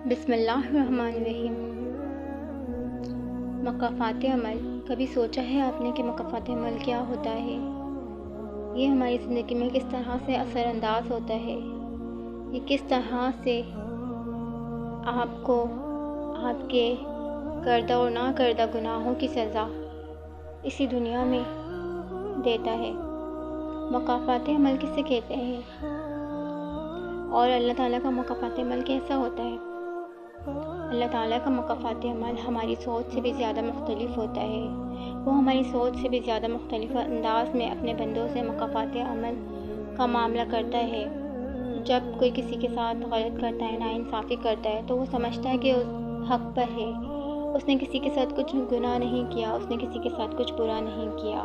بسم اللہ الرحمن الرحیم۔ مقافات عمل، کبھی سوچا ہے آپ نے کہ مقافات عمل کیا ہوتا ہے؟ یہ ہماری زندگی میں کس طرح سے اثر انداز ہوتا ہے؟ یہ کس طرح سے آپ کو آپ کے کردہ اور نہ کردہ گناہوں کی سزا اسی دنیا میں دیتا ہے؟ مقافات عمل کسے کہتے ہیں؟ اور اللہ تعالیٰ کا مقافات عمل کیسا ہوتا ہے؟ اللہ تعالیٰ کا مقافات عمل ہماری سوچ سے بھی زیادہ مختلف ہوتا ہے۔ وہ ہماری سوچ سے بھی زیادہ مختلف انداز میں اپنے بندوں سے مقافات عمل کا معاملہ کرتا ہے۔ جب کوئی کسی کے ساتھ غلط کرتا ہے، ناانصافی کرتا ہے، تو وہ سمجھتا ہے کہ اس حق پر ہے، اس نے کسی کے ساتھ کچھ گناہ نہیں کیا، اس نے کسی کے ساتھ کچھ برا نہیں کیا،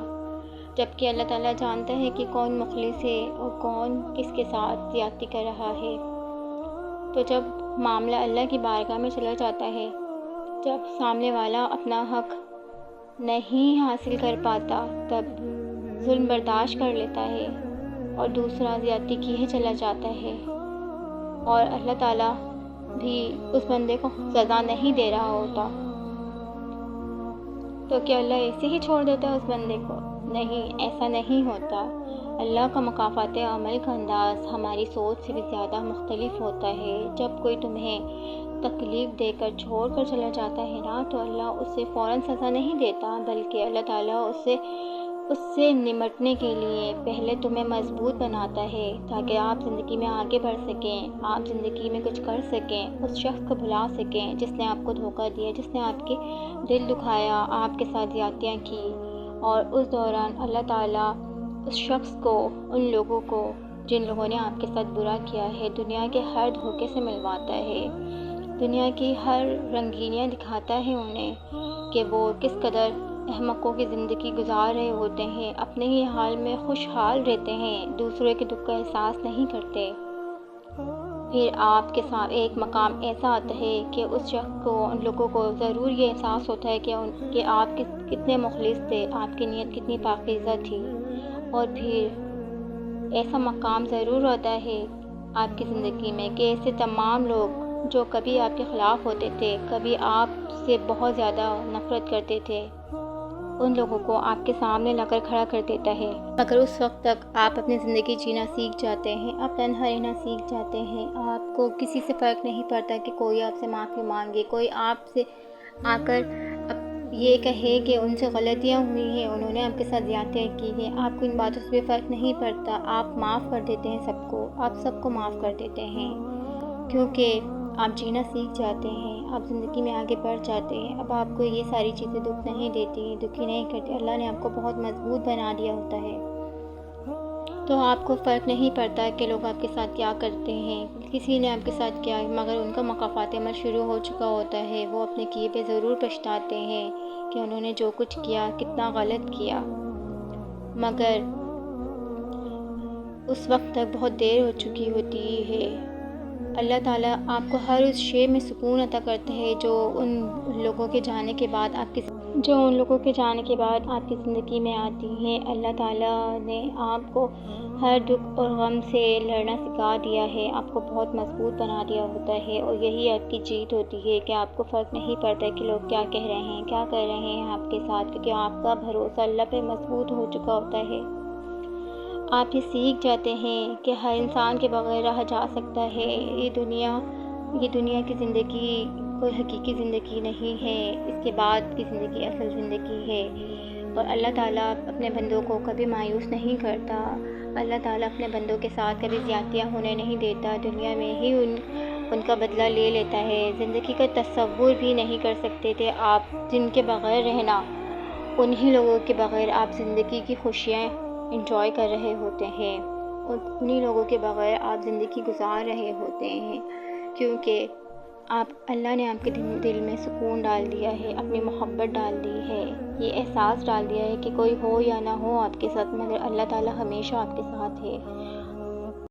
جبکہ اللہ تعالیٰ جانتا ہے کہ کون مخلص ہے اور کون کس کے ساتھ زیادتی کر رہا ہے۔ تو جب معاملہ اللہ کی بارگاہ میں چلا جاتا ہے، جب سامنے والا اپنا حق نہیں حاصل کر پاتا، تب ظلم برداشت کر لیتا ہے اور دوسرا زیادتی کیے چلا جاتا ہے، اور اللہ تعالیٰ بھی اس بندے کو سزا نہیں دے رہا ہوتا، تو کیا اللہ ایسے ہی چھوڑ دیتا ہے اس بندے کو؟ نہیں، ایسا نہیں ہوتا۔ اللہ کا مقافات عمل کا انداز ہماری سوچ سے بھی زیادہ مختلف ہوتا ہے۔ جب کوئی تمہیں تکلیف دے کر چھوڑ کر چلا جاتا ہے نا، تو اللہ اسے فوراً سزا نہیں دیتا، بلکہ اللہ تعالیٰ اس سے نمٹنے کے لیے پہلے تمہیں مضبوط بناتا ہے، تاکہ آپ زندگی میں آگے بڑھ سکیں، آپ زندگی میں کچھ کر سکیں، اس شخص کو بھلا سکیں جس نے آپ کو دھوکہ دیا، جس نے آپ کے دل دکھایا، آپ کے ساتھ زیادتیاں کی، اور اس دوران اللہ تعالیٰ اس شخص کو، ان لوگوں کو جن لوگوں نے آپ کے ساتھ برا کیا ہے، دنیا کے ہر دھوکے سے ملواتا ہے، دنیا کی ہر رنگینیاں دکھاتا ہے انہیں کہ وہ کس قدر احمقوں کی زندگی گزار رہے ہوتے ہیں، اپنے ہی حال میں خوشحال رہتے ہیں، دوسروں کے دکھ کا احساس نہیں کرتے۔ پھر آپ کے ساتھ ایک مقام ایسا آتا ہے کہ اس شخص کو، ان لوگوں کو ضرور یہ احساس ہوتا ہے کہ آپ کتنے مخلص تھے، آپ کی نیت کتنی پاکیزہ تھی، اور پھر ایسا مقام ضرور ہوتا ہے آپ کی زندگی میں کہ ایسے تمام لوگ جو کبھی آپ کے خلاف ہوتے تھے، کبھی آپ سے بہت زیادہ نفرت کرتے تھے، ان لوگوں کو آپ کے سامنے لا کر کھڑا کر دیتا ہے۔ مگر اس وقت تک آپ اپنی زندگی جینا سیکھ جاتے ہیں، آپ تنہا رہنا سیکھ جاتے ہیں، آپ کو کسی سے فرق نہیں پڑتا کہ کوئی آپ سے معافی مانگے، کوئی آپ سے آ کر یہ کہے کہ ان سے غلطیاں ہوئی ہیں، انہوں نے آپ کے ساتھ زیادتیاں کی ہیں، آپ کو ان باتوں سے بھی فرق نہیں پڑتا، آپ معاف کر دیتے ہیں سب کو، آپ سب کو معاف کر دیتے ہیں، کیونکہ آپ جینا سیکھ جاتے ہیں، آپ زندگی میں آگے بڑھ جاتے ہیں۔ اب آپ کو یہ ساری چیزیں دکھ نہیں دیتی، دکھی نہیں کرتی، اللہ نے آپ کو بہت مضبوط بنا دیا ہوتا ہے، تو آپ کو فرق نہیں پڑتا کہ لوگ آپ کے ساتھ کیا کرتے ہیں، کسی نے آپ کے ساتھ کیا، مگر ان کا مقافات عمل شروع ہو چکا ہوتا ہے، وہ اپنے کیے پہ ضرور پچھتاتے ہیں کہ انہوں نے جو کچھ کیا کتنا غلط کیا، مگر اس وقت تک بہت دیر ہو چکی ہوتی ہے۔ اللہ تعالیٰ آپ کو ہر اس شے میں سکون عطا کرتا ہے جو ان لوگوں کے جانے کے بعد آپ کی زندگی میں آتی ہیں۔ اللہ تعالیٰ نے آپ کو ہر دکھ اور غم سے لڑنا سکھا دیا ہے، آپ کو بہت مضبوط بنا دیا ہوتا ہے، اور یہی آپ کی جیت ہوتی ہے کہ آپ کو فرق نہیں پڑتا کہ لوگ کیا کہہ رہے ہیں، کیا کر رہے ہیں آپ کے ساتھ، کیونکہ آپ کا بھروسہ اللہ پہ مضبوط ہو چکا ہوتا ہے۔ آپ یہ سیکھ جاتے ہیں کہ ہر انسان کے بغیر رہا جا سکتا ہے، یہ دنیا کی زندگی کوئی حقیقی زندگی نہیں ہے، اس کے بعد کی زندگی اصل زندگی ہے، اور اللہ تعالیٰ اپنے بندوں کو کبھی مایوس نہیں کرتا، اللہ تعالیٰ اپنے بندوں کے ساتھ کبھی زیادتیاں ہونے نہیں دیتا، دنیا میں ہی ان کا بدلہ لے لیتا ہے۔ زندگی کا تصور بھی نہیں کر سکتے تھے آپ، جن کے بغیر رہنا، انہی لوگوں کے بغیر آپ زندگی کی خوشیاں انجوائے کر رہے ہوتے ہیں، اور انہی لوگوں کے بغیر آپ زندگی گزار رہے ہوتے ہیں، کیونکہ اللہ نے آپ کے دل میں سکون ڈال دیا ہے، اپنی محبت ڈال دی ہے، یہ احساس ڈال دیا ہے کہ کوئی ہو یا نہ ہو آپ کے ساتھ، مگر اللہ تعالیٰ ہمیشہ آپ کے ساتھ ہے،